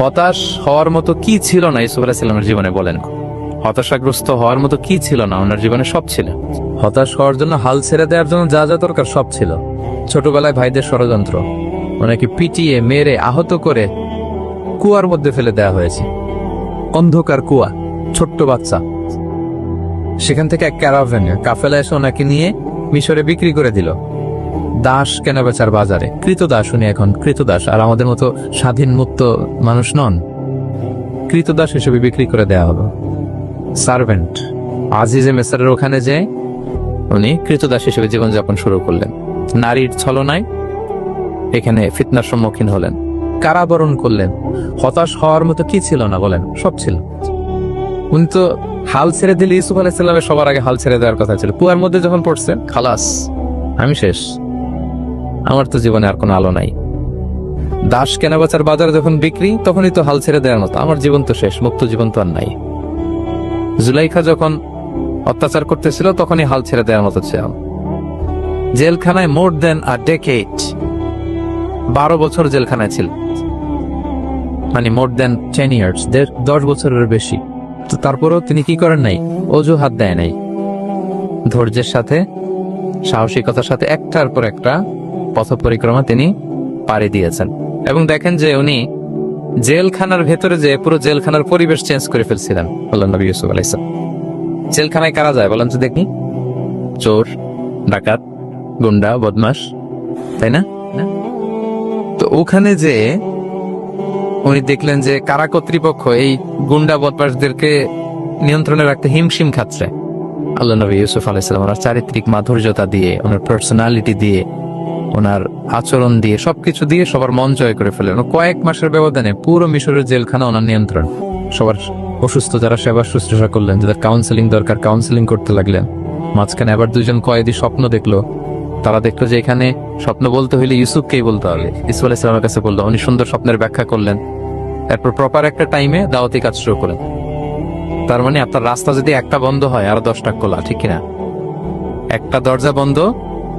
হতাশ হওয়ার মতো কি ছিল না ইউসুফ আলাইহিস সালামের জীবনে? বলেন, হতাশাগ্রস্ত হওয়ার মতো কি ছিল না, ওনার জীবনে সব ছিল। হতাশ হওয়ার জন্য, হাল ছেড়ে দেওয়ার জন্য যা যা দরকার সব ছিল। ছোটবেলায় ভাইদের ষড়যন্ত্র, ওনাকে পিটিয়ে মেরে আহত করে কুয়ার মধ্যে ফেলে দেওয়া হয়েছে। অন্ধকার কুয়া, ছোট্ট বাচ্চা। সেখান থেকে এক ক্যারাভ্যানে কাফেলা এসে ওনাকে নিয়ে মিশরে বিক্রি করে দিল দাস কেনাবেচার বাজারে। কৃতদাস উনি এখন, কৃতদাস। আর আমাদের মতো স্বাধীন মুক্ত মানুষ নন, কৃতদাস হিসেবে বিক্রি করে দেওয়া হলো। সার্ভেন্ট আজিজে মেসারের ওখানে যে উনি কৃতদাস হিসেবে জীবনযাপন শুরু করলেন। নারীর ছলনায় এখানে ফিতনার সম্মুখীন হলেন, কারাবরণ করলেন। হতাশ হওয়ার মতো কি ছিল না বলেন? সব ছিল। উনি তো হাল ছেড়ে দিলে, ইউসুফ আলাইহিসসালামের সবার আগে হাল ছেড়ে দেওয়ার কথা ছিল। কুয়ার মধ্যে যখন পড়ছেন, খালাস, আমি শেষ, আমার তো জীবনে আর কোনো আলো নাই। দাস কেনাবেচার বাজারে যখন বিক্রি, তখনই তো হাল ছেড়ে দেওয়ার মতো, আমার জীবন তো শেষ, মুক্ত জীবন তো আর নাই। জুলাইখা যখন অত্যাচার করতেছিল, তখনই হাল ছেড়ে দেওয়ার মতো ছিল। জেলখানায় মোর দেন আ ডেকেড, 12 বছর জেলখানায় ছিল, মানে মোর দেন 10 ইয়ার্স, 10 বছরের বেশি। তো তারপরেও তিনি কি করেন নাই? অজুহাত দেয় নাই। ধৈর্যের সাথে, সাহসিকতার সাথে একটার পর একটা পথ পরিক্রমা তিনি পাড়ি দিয়েছেন। এবং দেখেন যে উনি জেলখানার ভেতরে যে পুরো জেলখানার পরিবেশ চেঞ্জ করে ফেলছিলেন আল্লাহর নবী ইউসুফ আলাইহিস সালাম। জেলখানায় কারা যায় বলেন তো দেখি? চোর, ডাকাত, গুন্ডা, বদমাশ, তাই না? তো ওখানে যে উনি দেখলেন যে কারা কর্তৃপক্ষ এই গুন্ডা বদমাশদেরকে নিয়ন্ত্রণে রাখতে হিমশিম খাচ্ছে। আল্লাহ নবী ইউসুফ আলাইহিস সালাম ওনার চারিত্রিক মাধুর্যতা দিয়ে, ওনার পার্সোনালিটি দিয়ে, ওনার আচরণ দিয়ে, সবকিছু দিয়ে সবার মন জয় করে ফেলেন। কয়েক মাসের ব্যবধানে পুরো মিশরের জেলখানা ওনার নিয়ন্ত্রণ। সবার অসুস্থ যারা সেবা শুশ্রূষা করলেন, যাদের কাউন্সেলিং দরকার কাউন্সেলিং করতে লাগলেন। মাঝখানে আবার 2জন কয়েদি স্বপ্ন দেখলো। তারা দেখলো যে এখানে স্বপ্ন বলতে হইলে ইউসুফকেই বলতে হবে। ইউসুফ আলাইহিস সালামের কাছে বললো, উনি সুন্দর স্বপ্নের ব্যাখ্যা করলেন। এরপর প্রপার একটা টাইমে দাওয়াতি কাজ শুরু করেন। তার মানে আপনার রাস্তা যদি একটা বন্ধ হয়, আরো 10টা খোলা, ঠিক কিনা? একটা দরজা বন্ধ,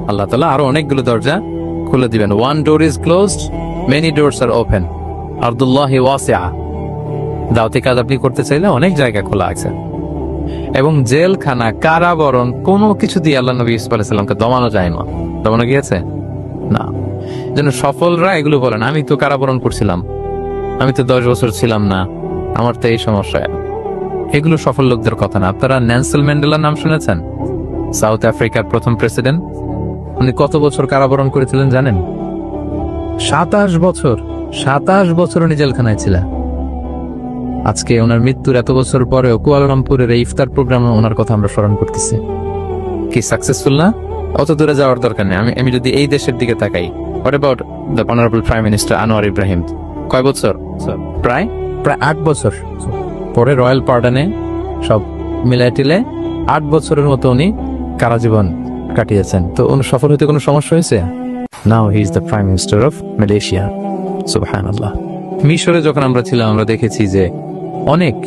আল্লাহ তাআলা আরো অনেকগুলো দরজা খুলে দিবেন। One door is closed, many doors are open, আরদুল্লাহি ওয়াসিআ। দাওয়াতি কাজ আপনি করতে চাইলে অনেক জায়গা খোলা আছে। এবং জেলখানা, কারাবরণ, কোনো কিছু দিয়ে আল্লাহ নবী ইউসুফ আলাইহিস সালামকে দমানো যায় না। দমানো গিয়েছে না। যেন সফলরা এগুলো বলেন, আমি তো কারাবরণ করছিলাম, আমি তো 10 বছর ছিলাম না, আমার তো এই সমস্যা। এগুলো সফল লোকদের কথা না। আপনারা নেলসন ম্যান্ডেলার নাম শুনেছেন? সাউথ আফ্রিকার প্রথম প্রেসিডেন্ট। উনি কত বছর কারাবরণ করেছিলেন জানেন? 27 বছর। 27 বছর উনি জেলখানায় ছিলেন। আজকে ওনার মৃত্যুর এত বছর পরেও কুয়ালালামপুরের এই ইফতার প্রোগ্রামে ওনার কথা আমরা স্মরণ করতেছি। কি সাকসেসফুল না? অত দূরে যাওয়ার দরকার নেই। আমি যদি এই দেশের দিকে তাকাই, what about the honourable prime minister Anwar Ibrahim? কয় বছর? প্রায় 8 বছর। পরে রয়্যাল পার্ডনে সব মিলাই টিলে 8 বছরের মতো উনি কারাজীবন কাটিয়েছেন। তো উনি সফল হতে কোনো সমস্যা হয়েছে? Now he is the prime minister of Malaysia. সুবহানাল্লাহ। মিশরে যখন আমরা ছিলাম, আমরা দেখেছি যে অনেক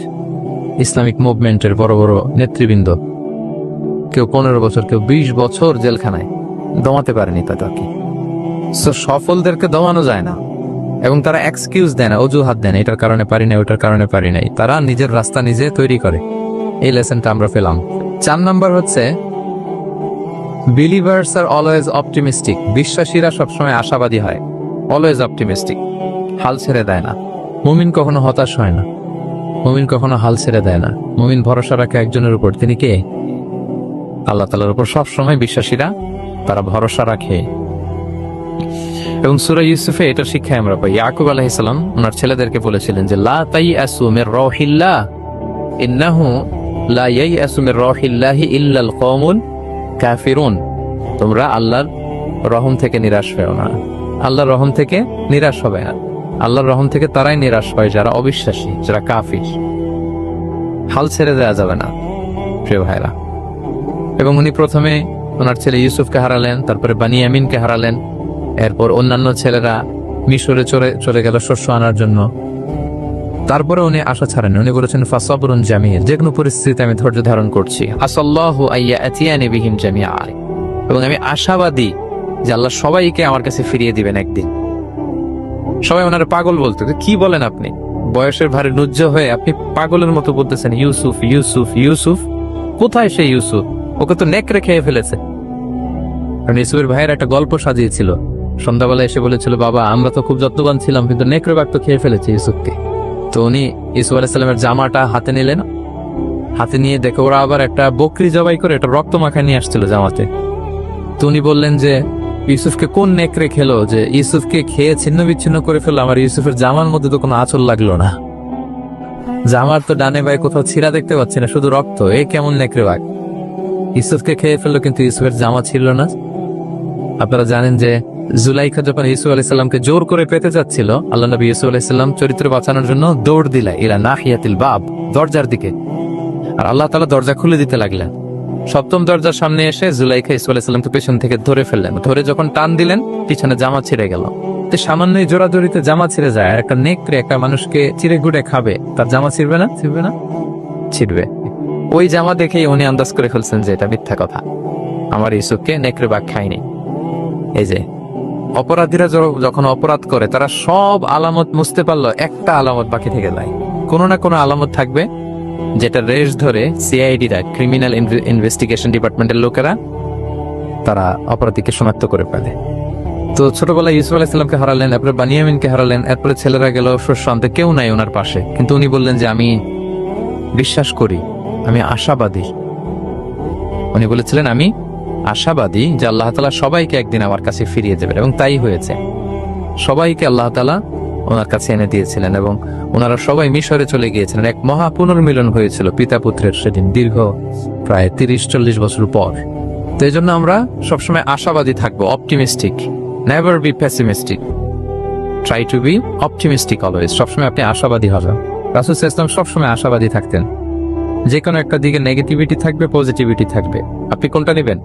ইসলামিক মুভমেন্টের বড় বড় নেতৃবৃন্দ, কেউ 15 বছর, কেউ 20 বছর জেলখানায়, দমাতে পারেনি তাদেরকে। সফলদেরকে দমানো যায় না। এবং তারা এক্সকিউজ দেয় না, অজুহাত দেয় না, এটার কারণে পারি না, ওটার কারণে পারি নাই। তারা নিজের রাস্তা নিজে তৈরি করে। এই লেসনটা আমরা পেলাম। 4 নাম্বার হচ্ছে, বিলিভার্স আর অলওয়েজ অপটিমিস্টিক। বিশ্বাসীরা সবসময় আশাবাদী হয়, অলওয়েজ অপটিমিস্টিক, হাল ছেড়ে দেয় না। মুমিন কখনো হতাশ হয় না, মুমিন কখনো হাল ছেড়ে দেয় না। মুমিন ভরসা রাখে একজনের উপর, তিনি কে? আল্লাহ তাআলার উপর। সবসময় বিশ্বাসীরা তারা ভরসা রাখে। এবং সূরা ইউসুফে এটা শিক্ষা আমরা পাই। ইয়াকুব আলাইহিস সালাম ওনার ছেলেদেরকে বলেছিলেন যে লা তাইয়াসু মির রাহিল্লাহ ইন্নাহু লা ইয়াইয়াসু মির রাহিল্লাহি ইল্লাল কওমুল কাফিরুন। তোমরা আল্লাহর রহম থেকে নিরাশ হও না। আল্লাহর রহম থেকে নিরাশ হবে না। আল্লাহর রহম থেকে তারাই নিরাশ হয় যারা অবিশ্বাসী, যারা কাফির। হাল ছেড়ে দেওয়া যাবে না প্রিয় ভাইরা। এবং উনি প্রথমে ওনার ছেলে ইউসুফকে হারালেন, তারপরে বানিয়ামিনকে হারালেন, এরপর অন্যান্য ছেলেরা মিশরে চলে গেল শস্য আনার জন্য। তারপরে উনি আশা ছাড়েন। উনি বলেছেন ফাসাবরুন জামিল, যে কোনো পরিস্থিতিতে আমি ধৈর্য ধারণ করছি। আসাল্লাহু আইয়াতিয়ানি বিহিম জামিআ, এবং আমি আশাবাদী যে আল্লাহ সবাইকে আমার কাছে ফিরিয়ে দিবেন একদিন। সবাই ওনার পাগল বলতো, কি বলেন আপনি? বয়সের ভারে নুজ্জ হয়ে আপনি পাগলের মতো বলতেছেন ইউসুফ ইউসুফ ইউসুফ। কোথায় সে ইউসুফ? ওকে তো নেকড়ে খেয়ে ফেলেছে। কারণ ইউসুফের ভাইয়ের একটা গল্প সাজিয়েছিল, সন্ধ্যাবেলা এসে বলেছিল, বাবা আমরা তো খুব যত্নবান ছিলাম, কিন্তু নেকড়ে বাঘ তো খেয়ে ফেলেছে ইউসুফকে। তো উনি ইউসুফ আলাইহিসসালামের জামাটা হাতে নিলেন, হাতে নিয়ে দেখে ওরা আবার একটা বকরি জবাই করে একটা রক্ত মাখা নিয়ে আসছিল জামাতে। তো উনি বললেন যে ইউসুফকে কোন নেকড়ে খেলো যে ইউসুফকে খেয়ে ছিন্ন বিচ্ছিন্ন করে ফেললো, আমার ইউসুফের জামার মধ্যে তো কোনো আঁচল লাগলো না, জামার তো ডানে বাই কোথাও ছিঁড়া দেখতে পাচ্ছি না, শুধু রক্ত, এ কেমন নেকড়ে বাঘ? ইউসুফকে খেয়ে ফেললো কিন্তু ইউসুফের জামা ছিল না। আপনারা জানেন যে জুলাইখা যখন ইউসুফ আলাইহিসসালামকে জোর করে পেতে যাচ্ছিল, আল্লাহ নবী ইউসুফ আলাইহিসসালাম চরিত্র বাঁচানোর জন্য দৌড় দিলা ইলা নাহিয়াতিল বাব, দরজার দিকে, আর আল্লাহ তাআলা দরজা খুলে দিতে লাগলেন। সপ্তম দরজার সামনে এসে জুলাইখা ইউসুফ আলাইহিসসালামকে পেছন থেকে ধরে ফেললেন, ধরে যখন টান দিলেন পিছনে জামা ছিঁড়ে গেল। তো সামান্যই জোরাজোরিতে জামা ছিঁড়ে যায়, আর একটা নেকড়ে একটা মানুষকে চিড়ে গুড়ে খাবে, তার জামা ছিঁড়বে না? ছিঁড়বে না? ছিঁড়বে। ওই জামা দেখেই উনি আন্দাজ করে ফেলছেন যে এটা মিথ্যা কথা, আমার ইউসুফকে নেকড়ে বাঘ খায়নি। এই যে অপরাধীরা যখন অপরাধ করে তারা সব আলামত মুছতে পারলো, একটা আলামত বাকি থেকে যায়, কোনো না কোনো আলামত থাকবে যেটা রেশ ধরে সিআইডিরা, ক্রিমিনাল ইনভেস্টিগেশন ডিপার্টমেন্টের লোকেরা তারা অপরাধীকে শনাক্ত করে ফেলে। তো ছোটবেলায় ইউসুফ আলাইহিসসালামকে হারালেন, এরপরে বানিয়ামিনকে হারালেন, এরপরে ছেলেরা গেল, শস্যন্তে কেউ নাই ওনার পাশে, কিন্তু উনি বললেন যে আমি বিশ্বাস করি, আমি আশাবাদী। উনি বলেছিলেন আমি আশাবাদী যে আল্লাহ তাআলা সবাইকে একদিন আমার কাছে ফিরিয়ে দেবেন, এবং তাই হয়েছে। সবাইকে আল্লাহ তাআলা ওনার কাছে এনে দিয়েছিলেন এবং ওনারা সবাই মিশরে চলে গিয়েছিলেন। এক মহা পুনর্মিলন হয়েছিল পিতা পুত্রের সেদিন, দীর্ঘ প্রায় 30-40 বছর পর। তো এই জন্য আমরা সবসময় আশাবাদী থাকবো, optimistic, never be pessimistic, try to B optimistic always. সবসময় আপনি আশাবাদী হবেন। রাসূল সাল্লাল্লাহু আলাইহি ওয়াসাল্লাম সবসময় আশাবাদী থাকতেন। যে কোনো একটা দিকে নেগেটিভিটি থাকবে, পজিটিভিটি থাকবে, আপনি কোনটা নেবেন?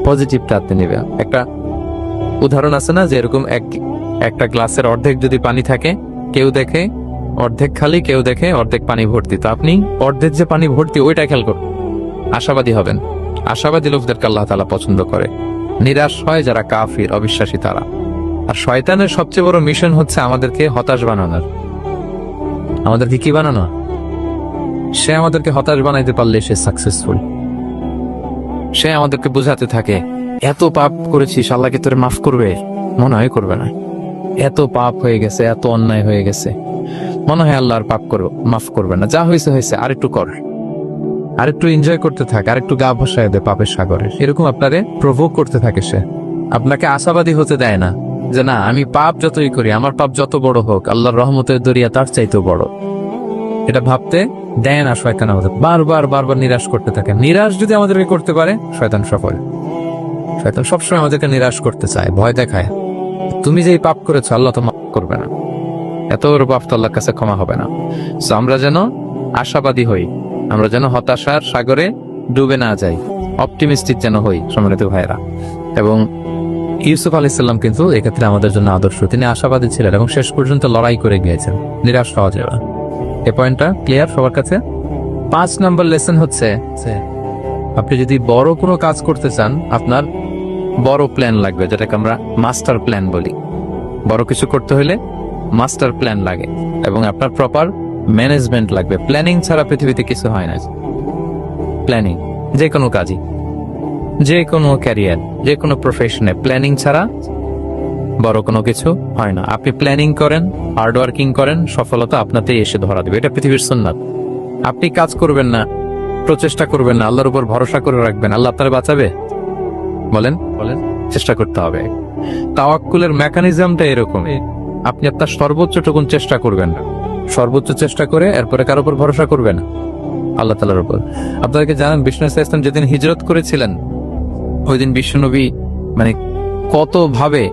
পজিটিভটা আপনি নেবেন। একটা উদাহরণ আছে না, যে এরকম একটা গ্লাসের অর্ধেক যদি পানি থাকে, কেউ দেখে অর্ধেক খালি, কেউ দেখে অর্ধেক পানি ভর্তি, তো আপনি অর্ধেক যে পানি ভর্তি ওইটা খেয়াল করুন, আশাবাদী হবেন। আশাবাদী লোকদেরকে আল্লাহ তাআলা পছন্দ করে। নিরাশ হয় যারা কাফির, অবিশ্বাসী তারা। আর শয়তানের সবচেয়ে বড় মিশন হচ্ছে আমাদেরকে হতাশ বানানোর। আমাদেরকে কি বানানো? সে আমাদেরকে হতাশ বানাইতে পারলে সে সাকসেসফুল। সে আমাদেরকে বোঝাতে থাকে এত পাপ করেছিস, আল্লাহ কি তোরে মাফ করবে? মনে হয় করবে না। এত পাপ হয়ে গেছে, এত অন্যায় হয়ে গেছে, মনে হয় আল্লাহর পাপ করো মাফ করবে না। যা হয়েছে হয়েছে, আরেকটু কর, আরেকটু এনজয় করতে থাক, আরেকটু গা ভাসায় দে পাপের সাগরে। এরকম আপনারে প্রভোগ করতে থাকে সে। আপনাকে আশাবাদী হতে দেয় না যে না, আমি পাপ যতই করি, আমার পাপ যত বড় হোক, আল্লাহর রহমতের দরিয়া তার চাইতেও বড়। এটা ভাবতে দেয় না শয়তান আমাদের। বারবার বারবার নিরাশ করতে থাকে। নিরাশ যদি আমাদেরকে করতে পারে, শয়তান সফল। শয়তান সবসময় আমাদেরকে নিরাশ করতে চায়, ভয় দেখায়। তুমি যে পাপ করেছো আল্লাহ তো মাফ করবে না, এত বড় পাপ তো আল্লাহর কাছে ক্ষমা হবে না। সো আমরা যেন আশাবাদী হই, আমরা যেন হতাশার সাগরে ডুবে না যাই, অপটিমিস্টিক যেন হই সম্মানিত ভাইরা। এবং ইউসুফ আলাইহিস সালাম কিন্তু এক্ষেত্রে আমাদের জন্য আদর্শ। তিনি আশাবাদী ছিলেন এবং শেষ পর্যন্ত লড়াই করে গিয়েছেন, নিরাশ হওয়া যাবে না। এই পয়েন্টটা ক্লিয়ার সবার কাছে? 5 নম্বর লেসন হচ্ছে, আপনি যদি বড় কোনো কাজ করতে চান, আপনার বড় প্ল্যান লাগবে, যেটাকে আমরা মাস্টার প্ল্যান বলি। বড় কিছু করতে হলে মাস্টার প্ল্যান লাগে এবং আপনার প্রপার ম্যানেজমেন্ট লাগবে। প্ল্যানিং ছাড়া পৃথিবীতে কিছু হয় না। প্ল্যানিং যে কোনো কাজই, যে কোনো ক্যারিয়ার, যে কোনো প্রফেশনে প্ল্যানিং ছাড়া বড় কোনো কিছু হয় না। আপনি প্ল্যানিং করেন, হার্ড ওয়ার্কিং করেন, সফলতা আপনাতেই এসে ধরা দেবে। এটা পৃথিবীর সুন্নাত। আপনি কাজ করবেন না, প্রচেষ্টা করবেন না, আল্লাহর উপর ভরসা করে রাখবেন, আল্লাহ আপনার বাঁচাবে? বলেন বলেন, চেষ্টা করতে হবে। তাওয়াক্কুলের মেকানিজমটা এরকম, আপনি আপনার সর্বোচ্চটুকুন চেষ্টা করবেন না, সর্বোচ্চ চেষ্টা করে এরপরে কার উপর ভরসা করবেন? আল্লাহ তাআলার উপর। আপনাদেরকে জানেন বিষ্ণু ইসলাম যেদিন হিজরত করেছিলেন, ওই দিন বিশ্বনবী মানে কত ভাবে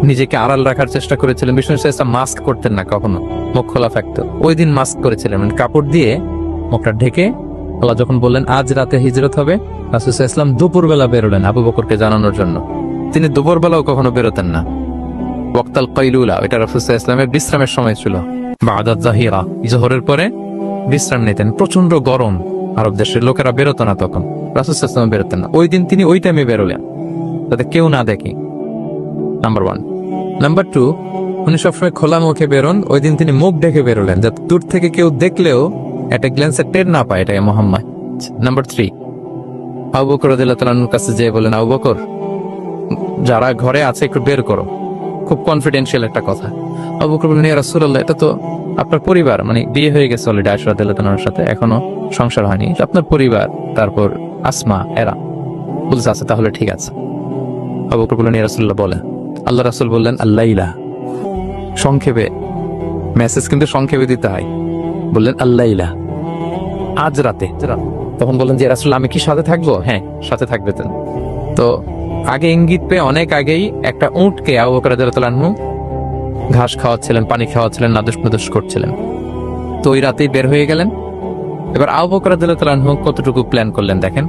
নিজেকে আড়াল রাখার চেষ্টা করেছিলেন। বিষ্ণু ইসলাম মাস্ক করতেন না কখনো, মুখ খোলা থাকতো। ওই দিন মাস্ক করেছিলেন, মানে কাপড় দিয়ে মুখটা ঢেকে। আল্লাহ যখন বললেন আজ রাতে হিজরত হবে, রাসূল সাল্লাল্লাহু আলাইহি ওয়াসাল্লাম দুপুরবেলা বেরোলেন আবু বকরকে জানানোর জন্য। তিনি দুপুরবেলাও কখনো বেরোতেন না। ওয়াক্তাল কাইলুলা, এটা রাসূল সাল্লাল্লাহু আলাইহি ওয়াসাল্লামের বিশ্রামের সময় ছিল। বাদাত জাহিরা, জোহরের পরে বিশ্রাম নিতেন। প্রচন্ড গরম, আরব দেশের লোকেরা বেরোতো না তখন, রাসূল সাল্লাল্লাহু আলাইহি ওয়াসাল্লাম বেরোতেন না। ওই দিন তিনি ওই টাইমে বেরোলেন যাতে কেউ না দেখে, নাম্বার 1। নাম্বার 2, উনি সবসময় খোলা মুখে বেরোন, ওই দিন তিনি মুখ ঢেকে বেরোলেন যাতে দূর থেকে কেউ দেখলেও একটা গ্ল্যান্সে টের না পায় এটা মোহাম্মদ। নাম্বার 3, আবু বকর রাদিয়াল্লাহু তাআলার কাছে যেয়ে বলেন, আবু বকর, যারা ঘরে আছে একটু বের করো, খুব কনফিডেন্সিয়াল একটা কথা। আবু বকর বললেন, ইয়া রাসূলুল্লাহ, এটা তো আপনার পরিবার, মানে বিয়ে হয়ে গেছে অলরেডি আয়েশা রাদিয়াল্লাহু তাআলার সাথে, এখনো সংসার হয়নি, আপনার পরিবার, তারপর আসমা এরা। বলছে আছে, তাহলে ঠিক আছে। আবু বকর বললেন, ইয়া রাসূলুল্লাহ বলেন। আল্লাহ রাসূল বললেন, আল্লাইলা, সংক্ষেপে, মেসেজ কিন্তু সংক্ষেপে দিতে হয়। বললেন আল্লাইলা, আজ রাতে। তখন বললেন যে রাসূল, আমি কি সাথে থাকবো? হ্যাঁ, সাথে থাকবে। তো আগে ইঙ্গিত পেয়ে অনেক আগেই একটা উটকে আবু বকর রাদিয়াল্লাহু তাআলা আনহু ঘাস খাওয়াচ্ছিলেন, পানি খাওয়াচ্ছিলেন, নাদুস নাদুস করছিলেন। তো ওই রাতেই বের হয়ে গেলেন। এবার আবু বকর রাদিয়াল্লাহু তাআলা আনহু কতটুকু প্ল্যান করলেন দেখেন।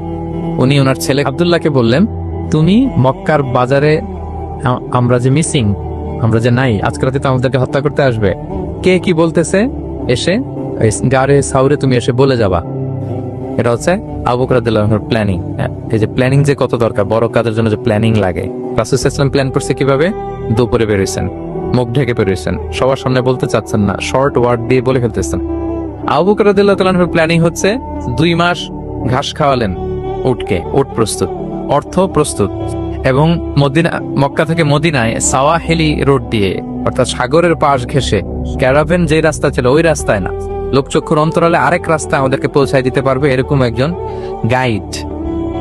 উনি ওনার ছেলে আব্দুল্লাহকে বললেন, তুমি মক্কার বাজারে, আমরা যে মিসিং, আমরা যে নাই, আজকে রাতে তো আমাদেরকে হত্যা করতে আসবে, কে কি বলতেছে এসে গারে সাউরে তুমি এসে বলে যাবা। এটা হচ্ছে আবু বকর রাদিয়াল্লাহু আনহুর প্ল্যানিং। এই যে প্ল্যানিং যে কত দরকার, বড় কাজের জন্য যে প্ল্যানিং লাগে। রাসূল সাল্লাল্লাহু আলাইহি ওয়াসাল্লাম প্ল্যান করছে কিভাবে? দুপুরে বেরোইছেন, মুখ ঢেকে বেরোইছেন, সবার সামনে বলতে চাচ্ছেন না, শর্ট ওয়ার্ড দিয়ে বলে ফেলতেছেন। আবু বকর রাদিয়াল্লাহু তাআলা আনহুর প্ল্যানিং হচ্ছে 2 মাস ঘাস খাওয়ালেন উটকে, উট প্রস্তুত, অর্থ প্রস্তুত, এবং মক্কা থেকে মদিনায় সাওয়াহিলি রোড দিয়ে, অর্থাৎ সাগরের পাশ ঘেঁষে ক্যারাভেন যে রাস্তা ছিল ওই রাস্তায় না, লোকচক্ষুর অন্তরালে আরেক রাস্তা আমাদেরকে পৌঁছায় দিতে পারবে এরকম একজন গাইড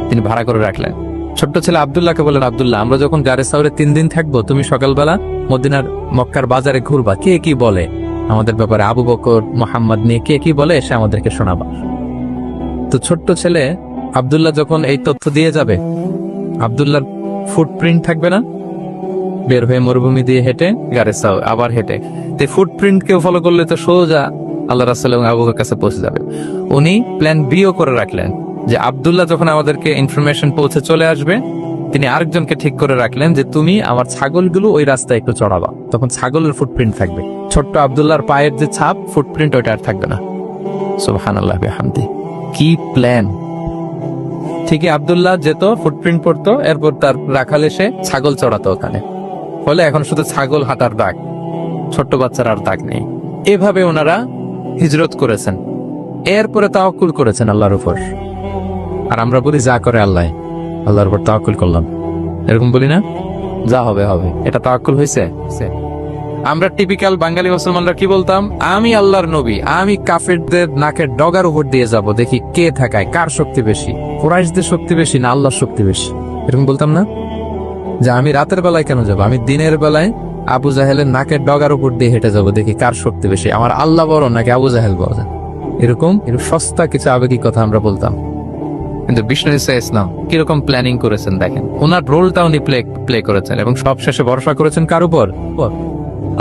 তিনি ভাড়া করে রাখলেন। ছোট্ট ছেলে আব্দুল্লাহকে বললেন, আব্দুল্লাহ, আমরা যখন গারে সাউরে 3 দিন থাকবো, তুমি সকালবেলা মদিনার মক্কার বাজারে ঘুরবা, কে কি বলে আমাদের ব্যাপারে, আবু বকর মুহাম্মদ নিয়ে কে কি বলে এসে আমাদেরকে শোনাবা। তো ছোট্ট ছেলে আব্দুল্লাহ যখন এই তথ্য দিয়ে যাবে, আব্দুল্লাহর ফুটপ্রিন্ট থাকবে না, বের হয়ে মরুভূমি দিয়ে হেঁটে গারে সাউ আবার হেঁটে, ফুটপ্রিন্ট কেউ ফলো করলে তো সোজা আল্লাহ রাসূল এবং আবু বকরের কাছে পৌঁছে যাবে। উনি প্ল্যান বিও করে রাখলেন যে আব্দুল্লাহ যখন আমাদেরকে ইনফরমেশন পৌঁছে চলে আসবে, তিনি আরেকজনকে ঠিক করে রাখলেন যে তুমি আমার ছাগলগুলো ওই রাস্তায় একটু চড়াবা, তখন ছাগলের ফুটপ্রিন্ট থাকবে, ছোট্ট আব্দুল্লাহর পায়ের যে ছাপ ফুটপ্রিন্ট ওইটা আর থাকবে না। সুবহানাল্লাহ বিহামদি, কি প্ল্যান! ঠিকই আব্দুল্লাহ যেত, ফুটপ্রিন্ট পড়তো, এরপর তার রাখাল এসে ছাগল চড়াতো ওখানে, ফলে এখন শুধু ছাগল হাঁটার দাগ, ছোট্ট বাচ্চার আর দাগ নেই। এভাবে ওনারা হিজরত করেছেন, এরপরে তাওয়াক্কুল করেছেন আল্লাহর উপর। আর আমরা বলি যা করে আল্লাহ, আল্লাহর উপর তাওয়াক্কুল করলাম, এরকম বলি না? যা হবে হবে, এটা তাওয়াক্কুল হয়েছে? আমরা টিপিক্যাল বাঙালি মুসলমানরা কি বলতাম? আমি আল্লাহর নবী, আমি কাফেরদের নাকের ডগার উপর দিয়ে যাব, দেখি কে থাকায়, কার শক্তি বেশি, কুরাইশদের শক্তি বেশি না আল্লাহর শক্তি বেশি, এরকম বলতাম না? যে আমি রাতের বেলায় কেন যাব, আমি দিনের বেলায় আবু জাহেলের নাকের ডগার উপর দিয়ে হেঁটে যাব, দেখি কার শক্তি বেশি, আমার আল্লাহ বড় নাকি আবু জাহেল বড়। এরকম সস্তা কিছু আবেগী কথা আমরা বলতাম। কিন্তু বিষ্ণু ইসলাম কিরকম প্ল্যানিং করেছেন দেখেন, ওনার রোলটা উনি প্লে করেছেন, এবং সবশেষে ভরসা করেছেন কার উপর?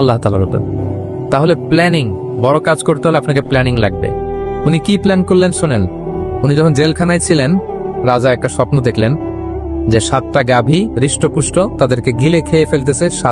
আল্লাহ তাআলার উপর। তাহলে প্ল্যানিং, বড় কাজ করতে হলে আপনাকে প্ল্যানিং লাগবে। উনি কি প্ল্যান করলেন শোনেন। উনি যখন জেলখানায় ছিলেন, রাজা একটা স্বপ্ন দেখলেন যে 7টা গাভী হৃষ্টপুষ্ট, তাদেরকে গিলে খেয়ে ফেলতেছে